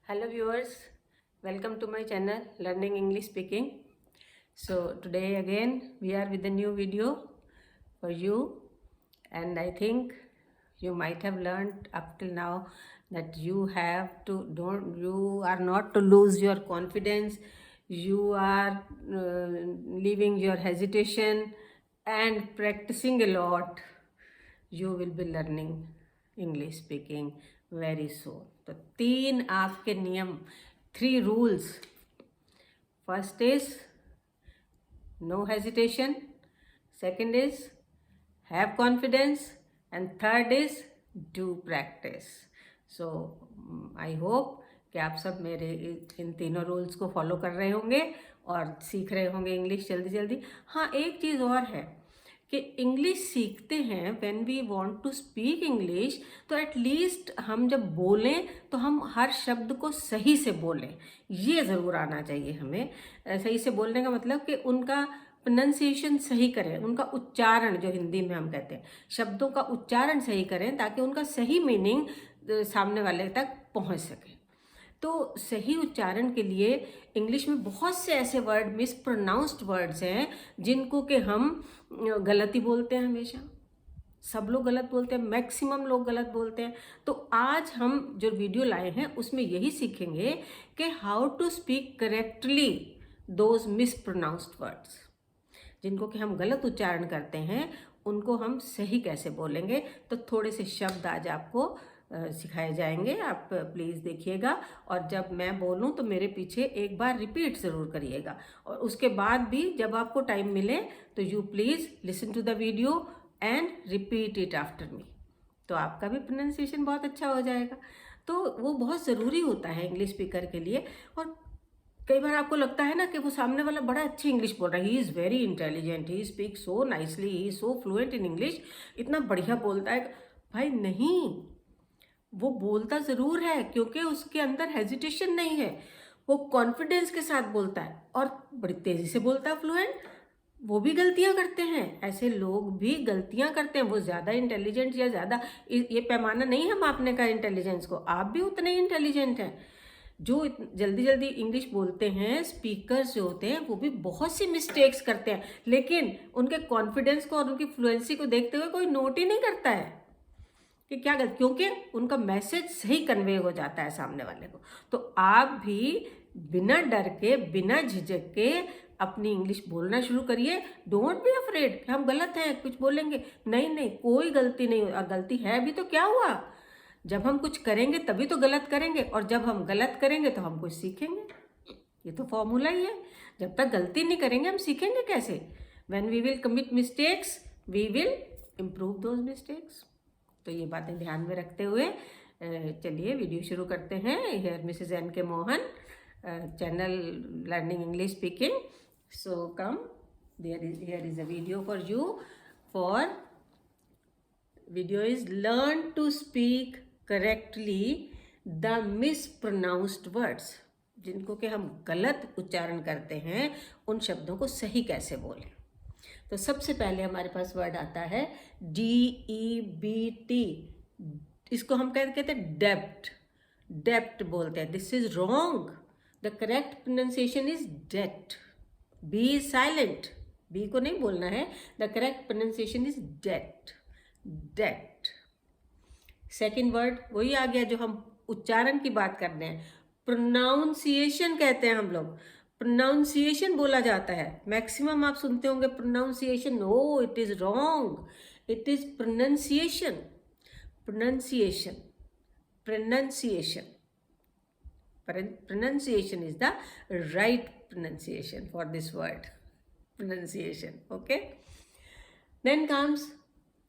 Hello viewers, welcome to my channel Learning English Speaking. So today again we are with a new video for you, and I think you might have learned up till now that you are not to lose your confidence. You are leaving your hesitation and practicing a lot. You will be learning English speaking very soon. तो 3 आपके नियम, 3 rules. First is no hesitation, second is have confidence, and third is do practice. So I hope कि आप सब मेरे इन तीनों rules को follow कर रहे होंगे और सीख रहे होंगे इंग्लिश जल्दी जल्दी. हाँ, एक चीज़ और है कि इंग्लिश सीखते हैं, when we want to speak English, तो एटलीस्ट हम जब बोलें तो हम हर शब्द को सही से बोलें. ये ज़रूर आना चाहिए हमें. सही से बोलने का मतलब कि उनका प्रोनाउंसिएशन सही करें, उनका उच्चारण, जो हिंदी में हम कहते हैं, शब्दों का उच्चारण सही करें ताकि उनका सही मीनिंग सामने वाले तक पहुंच सके. तो सही उच्चारण के लिए इंग्लिश में बहुत से ऐसे वर्ड, मिसप्रोनाउंस्ड वर्ड्स हैं जिनको कि हम गलत ही बोलते हैं. हमेशा सब लोग गलत बोलते हैं, मैक्सिमम लोग गलत बोलते हैं. तो आज हम जो वीडियो लाए हैं उसमें यही सीखेंगे कि how to speak correctly those mispronounced words, जिनको कि हम गलत उच्चारण करते हैं, उनको हम सही कैसे बोलेंगे. तो थोड़े से शब्द आज आपको सिखाए जाएंगे. आप प्लीज़ देखिएगा, और जब मैं बोलूं तो मेरे पीछे एक बार रिपीट ज़रूर करिएगा, और उसके बाद भी जब आपको टाइम मिले तो you please listen to the video and repeat it after me. तो आपका भी प्रोनाउंसिएशन बहुत अच्छा हो जाएगा. तो वो बहुत ज़रूरी होता है इंग्लिश स्पीकर के लिए. और कई बार आपको लगता है ना कि वो सामने वाला बड़ा अच्छी इंग्लिश बोल रहा है, he is very intelligent, he speak so nicely, he is so fluent in English, इतना बढ़िया बोलता है. भाई नहीं, वो बोलता ज़रूर है क्योंकि उसके अंदर हेजिटेशन नहीं है, वो कॉन्फिडेंस के साथ बोलता है और बड़ी तेज़ी से बोलता है, फ्लुएंट. वो भी गलतियां करते हैं, ऐसे लोग भी गलतियां करते हैं. वो ज़्यादा इंटेलिजेंट या ज़्यादा, ये पैमाना नहीं है मापने का इंटेलिजेंस को. आप भी उतने ही इंटेलिजेंट हैं. जो जल्दी जल्दी इंग्लिश बोलते हैं, स्पीकर्स जो होते हैं, वो भी बहुत सी मिस्टेक्स करते हैं, लेकिन उनके कॉन्फिडेंस को और उनकी फ्लुएंसी को देखते हुए कोई नोट ही नहीं करता है कि क्या गलत, क्योंकि उनका मैसेज सही कन्वे हो जाता है सामने वाले को. तो आप भी बिना डर के, बिना झिझक के अपनी इंग्लिश बोलना शुरू करिए. डोंट बी अफ्रेड कि हम गलत हैं, कुछ बोलेंगे. नहीं नहीं, कोई गलती नहीं. और गलती है भी तो क्या हुआ, जब हम कुछ करेंगे तभी तो गलत करेंगे, और जब हम गलत करेंगे तो हम कुछ सीखेंगे. ये तो फॉर्मूला ही है. जब तक गलती नहीं करेंगे हम सीखेंगे कैसे. When we will commit mistakes we will improve those mistakes. तो ये बातें ध्यान में रखते हुए चलिए वीडियो शुरू करते हैं. Here Mrs N K Mohan, channel learning English speaking. So come, here is a video for you. For video is learn to speak correctly the mispronounced words, जिनको कि हम गलत उच्चारण करते हैं, उन शब्दों को सही कैसे बोलें. तो सबसे पहले हमारे पास वर्ड आता है DEBT. इसको हम कहते हैं डेप्ट. डेप्ट बोलते हैं. This is wrong. The correct pronunciation is date. B is silent, B को नहीं बोलना है. The correct pronunciation is date. Date. Second word वही आ गया जो हम उच्चारण की बात कर रहे हैं. प्रोनाउंसिएशन कहते हैं हम लोग. प्रोनाउंसिएशन बोला जाता है. मैक्सिमम आप सुनते होंगे pronunciation. No, it is wrong. It is pronunciation. Pronunciation. Pronunciation. Pronunciation is the right pronunciation for this word. Pronunciation. Okay. Then comes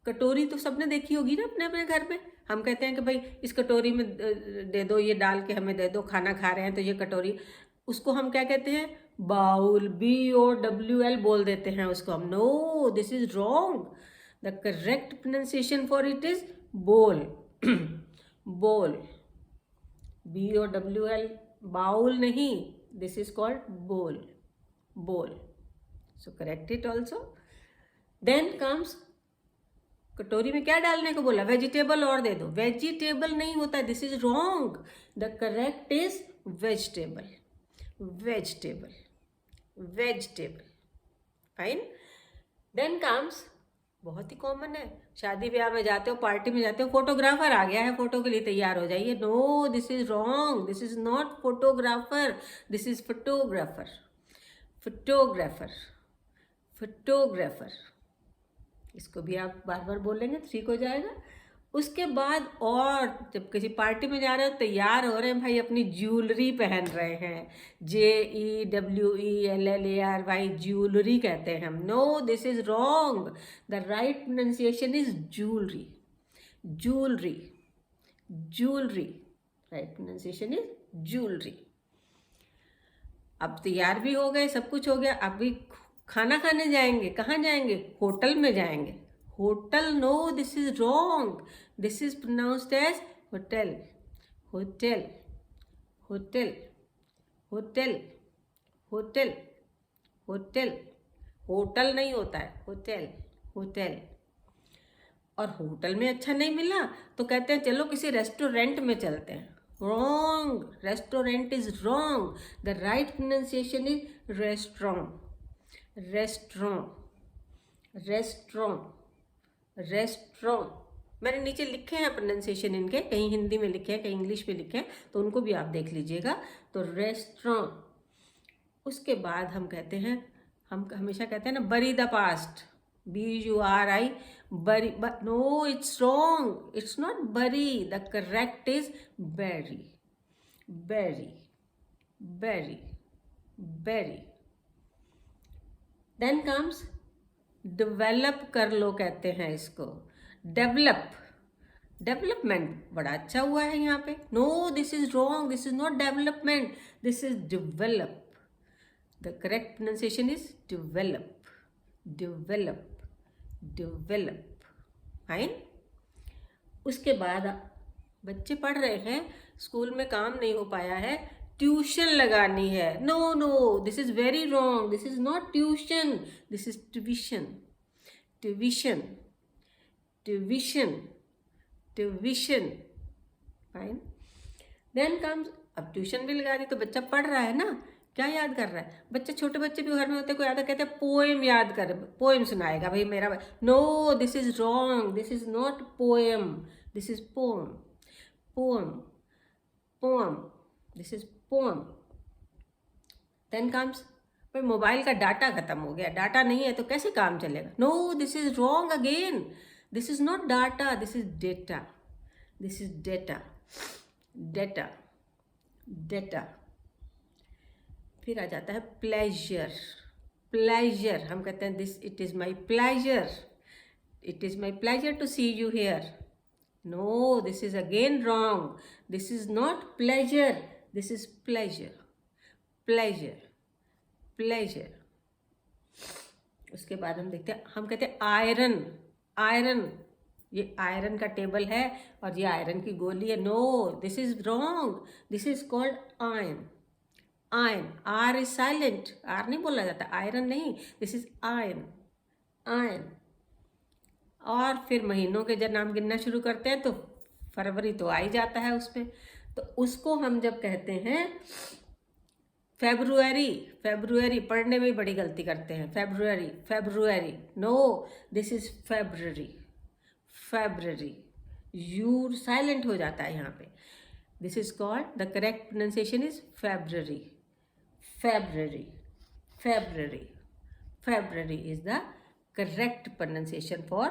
कटोरी. तो सबने देखी होगी ना अपने अपने घर में. हम कहते हैं कि भाई इस कटोरी में दे दो, ये डाल के हमें दे दो, खाना खा रहे हैं तो ये कटोरी. उसको हम क्या कहते हैं, बाउल. BOWL बोल देते हैं उसको हम. No, this is wrong. The correct pronunciation for it is bowl. Bowl. BOWL, bowl नहीं. This is called bowl. Bowl. So correct it also. Then comes कटोरी में क्या डालने को बोला? वेजिटेबल और दे दो। वेजिटेबल नहीं होता, this is wrong. The correct is vegetable, vegetable, vegetable. Fine. Then comes, बहुत ही कॉमन है, शादी ब्याह में जाते हो, पार्टी में जाते हो, फोटोग्राफर आ गया है, फोटो के लिए तैयार हो जाइए। No, this is wrong, this is not photographer, this is photographer, photographer, photographer. इसको भी आप बार बार बोलेंगे तो ठीक हो जाएगा। उसके बाद और जब किसी पार्टी में जा रहे हो, तैयार हो रहे हैं भाई, अपनी ज्वेलरी पहन रहे हैं, JEWELLERY, ज्वेलरी कहते हैं हम। No, this is wrong, the right pronunciation is jewellery, jewellery, jewellery, right pronunciation is jewellery. अब तैयार भी हो गए, सब कुछ हो गया, अब भी खाना खाने जाएंगे। कहाँ जाएंगे? होटल में जाएंगे। Hotel, no, this is wrong, this is pronounced as hotel, hotel, hotel, hotel, hotel, hotel. Hotel नहीं होता है, होटल, होटल। और होटल में अच्छा नहीं मिला तो कहते हैं चलो किसी रेस्टोरेंट में चलते हैं। Wrong, restaurant is wrong. The right pronunciation is restaurant, restaurant, restaurant, restaurant. मैंने नीचे लिखे हैं प्रोनाउंसिएशन इनके, कहीं हिंदी में लिखे हैं, कहीं इंग्लिश में लिखे हैं, तो उनको भी आप देख लीजिएगा। तो रेस्टोरेंट। उसके बाद हम कहते हैं, हम हमेशा कहते हैं ना, बरी the past, BURI, bury, but no, it's wrong, it's not bury, the correct is bury, bury, bury, bury. Then comes develop कर लो कहते हैं इसको, develop, development। बड़ा अच्छा हुआ है यहाँ पे। No, this is wrong, this is not development, this is develop. The correct pronunciation is develop, develop, develop. Fine. उसके बाद बच्चे पढ़ रहे हैं, स्कूल में काम नहीं हो पाया है, ट्यूशन लगानी है। No no, this is very wrong, this is not tuition, this is tuition, tuition, tuition, tuition. Fine. Then comes, अब ट्यूशन भी लगा दी तो बच्चा पढ़ रहा है ना, क्या याद कर रहा है? बच्चे, छोटे बच्चे भी घर में होते हैं, कोई याद कहते हैं पोएम याद कर, पोएम सुनाएगा भाई मेरा। No, this is wrong, this is not poem, this is poem, poem, poem, this is poem. Then comes, भाई मोबाइल का डाटा खत्म हो गया, डाटा नहीं है तो कैसे काम चलेगा? No, this is wrong again, this is not data, this is data, this is data, data, data. फिर आ जाता है प्लेजर, प्लेजर। हम कहते हैं this, it is my pleasure, it is my pleasure to see you here. No, this is again wrong, this is not pleasure, this is pleasure, pleasure, pleasure. उसके बाद हम देखते हैं, हम कहते हैं आयरन, आयरन। ये आयरन का टेबल है और ये आयरन की गोली है। No, this is wrong, this is called iron, iron. R is silent, R नहीं बोला जाता, आयरन नहीं, दिस इज आयन, आयन। और फिर महीनों के जब नाम गिनना शुरू करते हैं तो फरवरी तो आ ही जाता है उसमें, तो उसको हम जब कहते हैं फेब्रुअरी, फेब्रुअरी। पढ़ने में ही बड़ी गलती करते हैं, February, February. No, this is February, February. U silent हो जाता है यहाँ पे। This is called, the correct pronunciation is February, February, February, February is the correct pronunciation for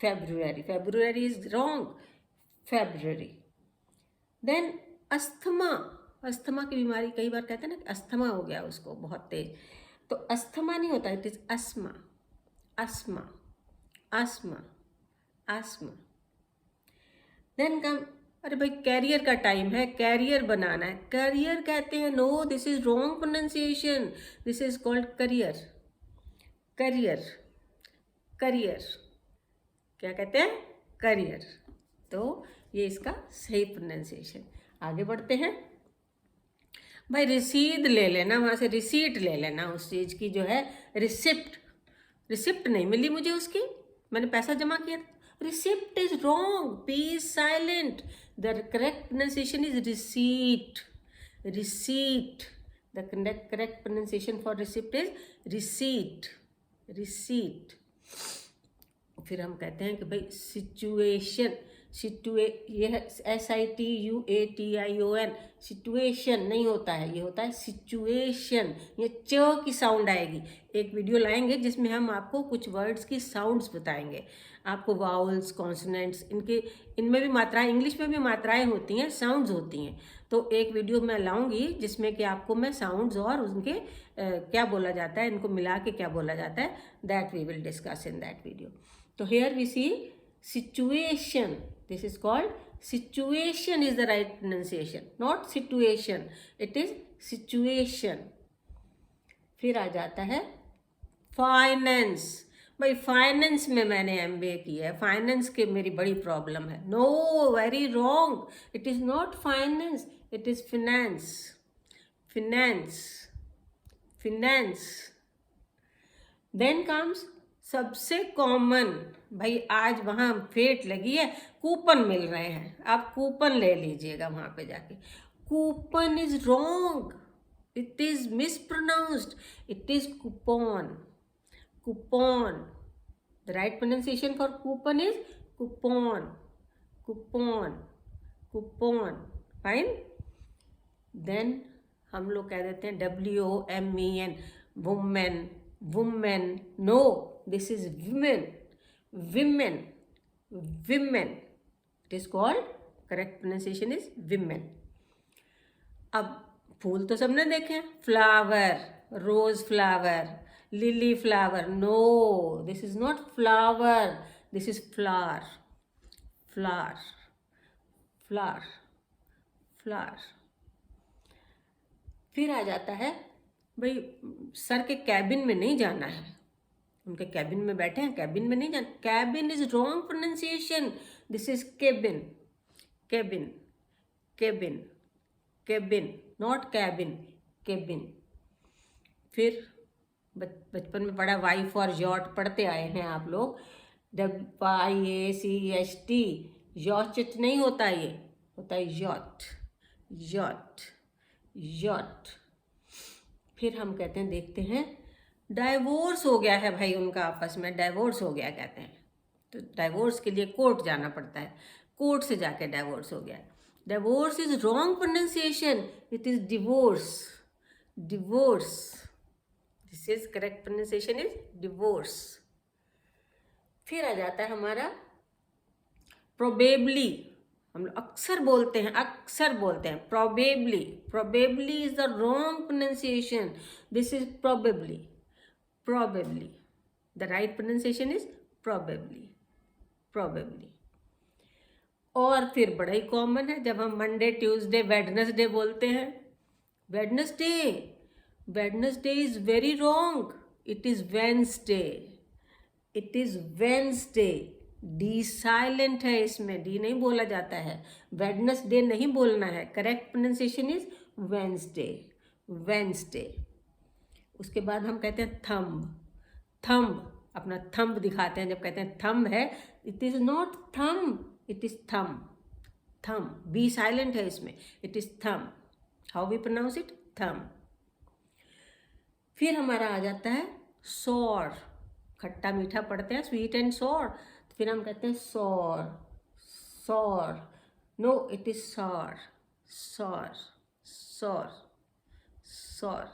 February. February is wrong, February. Then asthma, asthma की बीमारी, कई बार कहते हैं ना अस्थमा हो गया उसको बहुत तेज, तो अस्थमा नहीं होता, it is asthma, asthma, asthma, asthma. Then come, अरे भाई कैरियर का टाइम है, कैरियर बनाना है, करियर कहते हैं। No, this is wrong pronunciation, this is called career, career, career. क्या कहते हैं? करियर। तो ये इसका सही प्रोनाउंसिएशन। आगे बढ़ते हैं भाई, रसीद ले लेना, वहाँ से रिसीट ले लेना उस चीज़ की जो है, रिसिप्ट, रिसिप्ट नहीं मिली मुझे उसकी, मैंने पैसा जमा किया था. Receipt is wrong. P is silent. The correct pronunciation is receipt. Receipt. The correct pronunciation for receipt is receipt. Receipt. फिर हम कहते हैं कि भाई सिचुएशन. ये है SITUATION. सिचुएशन नहीं होता है, ये होता है सिचुएशन. ये च की साउंड आएगी. एक वीडियो लाएंगे जिसमें हम आपको कुछ वर्ड्स की साउंड्स बताएंगे, आपको वाउल्स, कॉन्सोनेंट्स, इनमें भी मात्राएं, इंग्लिश में भी मात्राएं होती हैं, साउंड्स होती हैं. तो एक वीडियो मैं लाऊंगी जिसमें कि आपको मैं साउंड्स और उनके क्या बोला जाता है, इनको मिला के क्या बोला जाता है, that we will discuss in that video. तो here we see situation. This is called situation is the right pronunciation, not situation. It is situation. फिर आ जाता है फाइनेंस. भाई फाइनेंस में मैंने MBA किया है, फाइनेंस के मेरी बड़ी प्रॉब्लम है. No, very wrong. It is not finance, it is finance. Finance, finance. Then comes सबसे कॉमन. भाई आज वहाँ फेट लगी है, कूपन मिल रहे हैं, आप कूपन ले लीजिएगा वहाँ पे जाके. Coupon is wrong, it is mispronounced, it is coupon. Coupon. The right pronunciation for coupon is coupon. Coupon, coupon. Fine. Then हम लोग कह देते हैं WOMEN, women, women. No, this is women, women, women. It is called, correct pronunciation is women. अब फूल तो सबने देखे हैं, flower, rose flower, lily flower. No, this is not flower, this is flower. Flower, flower, flower. फिर आ जाता है भाई सर के कैबिन में नहीं जाना है, उनके कैबिन में बैठे हैं, कैबिन में नहीं जाना. Cabin is wrong pronunciation. This is cabin. Cabin, cabin, cabin, not cabin, cabin. फिर बचपन में पढ़ा वाई फॉर यॉट, पढ़ते आए हैं आप लोग. YACHT. यॉट नहीं होता, ये होता है यॉट. Yacht, yacht. फिर हम कहते हैं, देखते हैं, डाइवोर्स हो गया है भाई उनका आपस में, डाइवोर्स हो गया कहते हैं. तो डाइवोर्स के लिए कोर्ट जाना पड़ता है, कोर्ट से जाके डाइवोर्स हो गया. Divorce is wrong pronunciation, it is divorce. Divorce. This is correct pronunciation is divorce. फिर आ जाता है हमारा प्रोबेबली. हम लोग अक्सर बोलते हैं, अक्सर बोलते हैं probably. Probably is the wrong pronunciation. This is probably. Probably. The right pronunciation is probably. Probably. और फिर बड़ा ही कॉमन है जब हम मंडे, ट्यूसडे, वेडनेसडे बोलते हैं. Wednesday. Wednesday is very wrong, it is Wednesday. It is Wednesday. D silent है इसमें, डी नहीं बोला जाता है. वेडनेसडे नहीं बोलना है, correct pronunciation is Wednesday. Wednesday. उसके बाद हम कहते हैं थंब. थंब, अपना थंब दिखाते हैं जब कहते हैं थंब है. It is not thumb, it is thumb. Thumb, B silent है इसमें, it is thumb. How we pronounce it, thumb. फिर हमारा आ जाता है सॉर. खट्टा मीठा पढ़ते हैं, स्वीट एंड सॉर. फिर हम कहते हैं sword. Sword. No, it is sword. Sword, sword, sword.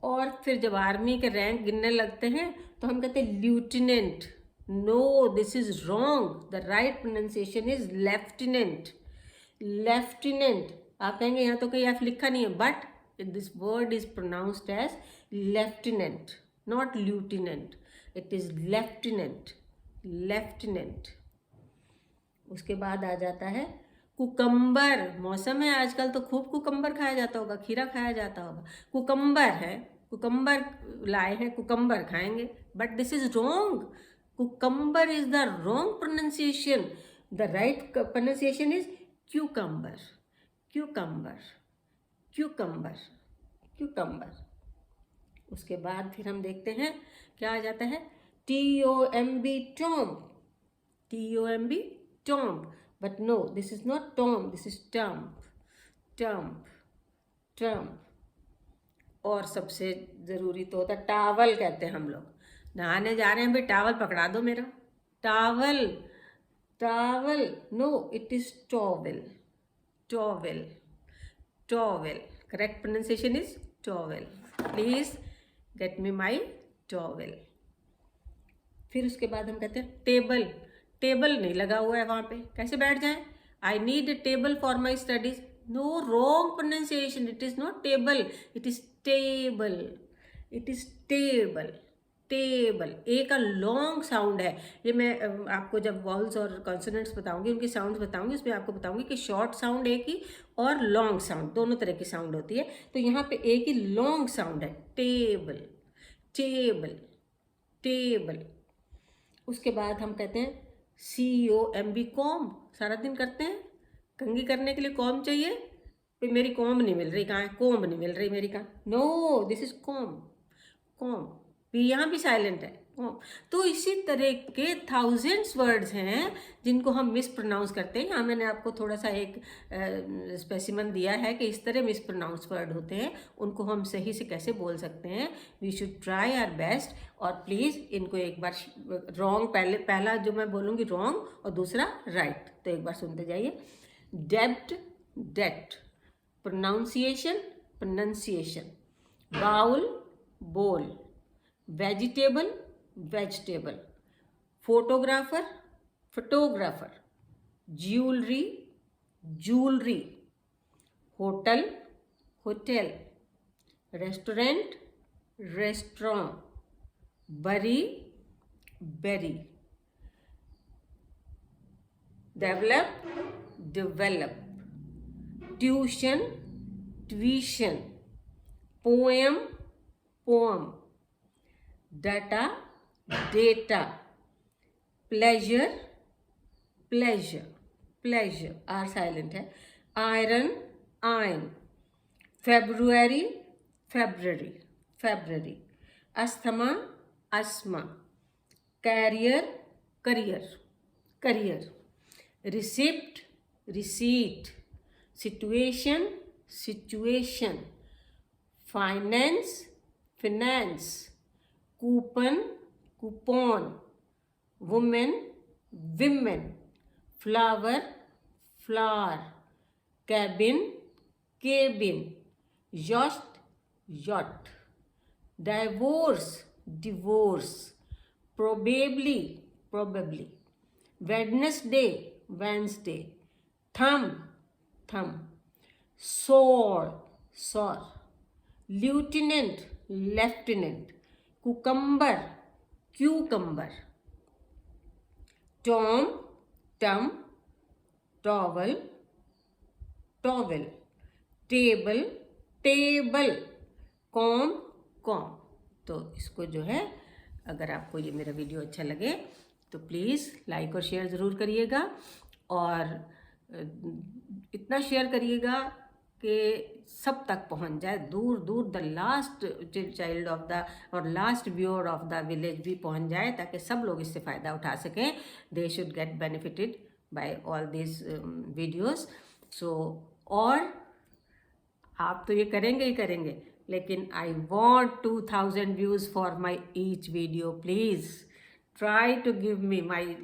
और फिर जब आर्मी के रैंक गिनने लगते हैं तो हम कहते हैं lieutenant. No, this is wrong. The right pronunciation is lieutenant. Lieutenant. आप कहेंगे यहाँ तो कहीं एफ लिखा नहीं है, but this word is pronounced as lieutenant, not lieutenant. It is lieutenant. Lieutenant. उसके बाद आ जाता है कुकम्बर. मौसम है आजकल तो खूब कुकम्बर खाया जाता होगा, खीरा खाया जाता होगा. कुकम्बर है, कुकम्बर लाए हैं, कुकम्बर खाएंगे, but this is wrong. Cucumber is the wrong pronunciation. The right pronunciation is cucumber. Cucumber, cucumber, cucumber. उसके बाद फिर हम देखते हैं क्या आ जाता है, T-O-M-B, tomb. T-O-M-B, tomb. But no, this is not tomb, this is tomb. Tomb, tomb. और सबसे ज़रूरी तो होता है टावल, कहते हैं हम लोग। नहाने जा रहे हैं भाई, टावल पकड़ा दो मेरा। Towel, towel, no, it is towel, towel, towel. Correct pronunciation is towel. Please get me my towel. फिर उसके बाद हम कहते हैं टेबल। टेबल नहीं लगा हुआ है वहाँ पे, कैसे बैठ जाए? I need a table for my studies. No, wrong pronunciation, it is not table, it is table, it is table, table. A का लॉन्ग साउंड है। ये मैं आपको जब वॉल्स और कॉन्सोनेंट्स बताऊंगी, उनके साउंड्स बताऊंगी, उसमें आपको बताऊंगी कि शॉर्ट साउंड ए की और लॉन्ग साउंड, दोनों तरह की साउंड होती है। तो यहाँ पे ए की लॉन्ग साउंड है, टेबल, टेबल, टेबल। उसके बाद हम कहते हैं COMB, कॉम। सारा दिन करते हैं, कंघी करने के लिए कॉम चाहिए। फिर मेरी कॉम नहीं मिल रही, कहाँ है? कॉम्ब नहीं मिल रही मेरी, कहाँ? No, this is calm, calm. यहाँ भी साइलेंट है, कॉम। तो इसी तरह के थाउजेंड्स वर्ड्स हैं जिनको हम मिस प्रोनाउंस करते हैं। यहाँ मैंने आपको थोड़ा सा एक स्पेसिमन दिया है कि इस तरह मिस प्रोनाउंस वर्ड होते हैं, उनको हम सही से कैसे बोल सकते हैं। We should try our best. और प्लीज़ इनको एक बार रॉन्ग, पहला जो मैं बोलूँगी रॉन्ग और दूसरा राइट, तो एक बार सुनते जाइए। डेब्ट, date. Pronunciation, pronunciation. Bowl, bowl. Vegetable, vegetable. Photographer, photographer. Jewellery, jewellery. Hotel, hotel. Restaurant, restaurant. Bury, berry. Develop, develop. Tuition, tuition. Poem, poem. Data, data. Pleasure, pleasure, pleasure. R silent है। Iron, iron. February, February, February. Asthma, asthma. Career, career, career. Receipt, receipt. Situation, situation. Finance, finance. Coupon, coupon. Women, women. Flower, flower. Cabin, cabin. yacht, yacht। Divorce, divorce. probably, probably। Wednesday, Wednesday. Thumb, thumb. sword, sword। lieutenant, lieutenant। cucumber, cucumber। tom, tom। towel, towel। table, table। comb, comb। तो इसको जो है, अगर आपको ये मेरा video अच्छा लगे तो प्लीज़ लाइक और शेयर ज़रूर करिएगा। और इतना शेयर करिएगा कि सब तक पहुंच जाए, दूर दूर, the last child of the और last viewer of the village भी पहुंच जाए, ताकि सब लोग इससे फ़ायदा उठा सकें। They should get benefited by all this videos. So और आप तो ये करेंगे ही करेंगे, लेकिन I want 2000 views for my each video. Please try to give me my,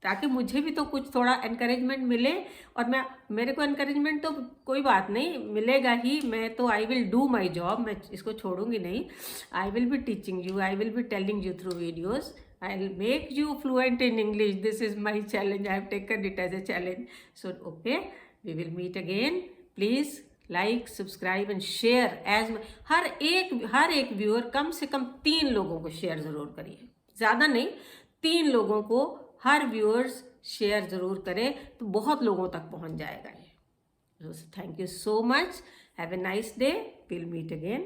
ताकि मुझे भी तो कुछ थोड़ा एनकरेजमेंट मिले। और मेरे को एनकरेजमेंट तो कोई बात नहीं, मिलेगा ही। मैं तो I will do my job, मैं इसको छोड़ूंगी नहीं। I will be teaching you, I will be telling you through videos. I will make you fluent in English. This is my challenge, I have taken it as a challenge. So okay, we will meet again. Please like, subscribe and share. As हर एक viewer कम से कम 3 लोगों को share ज़रूर करिए, ज़्यादा नहीं, 3 लोगों को हर व्यूअर्स शेयर ज़रूर करें, तो बहुत लोगों तक पहुंच जाएगा ये। Thank you so much. Have a nice day. Will meet again.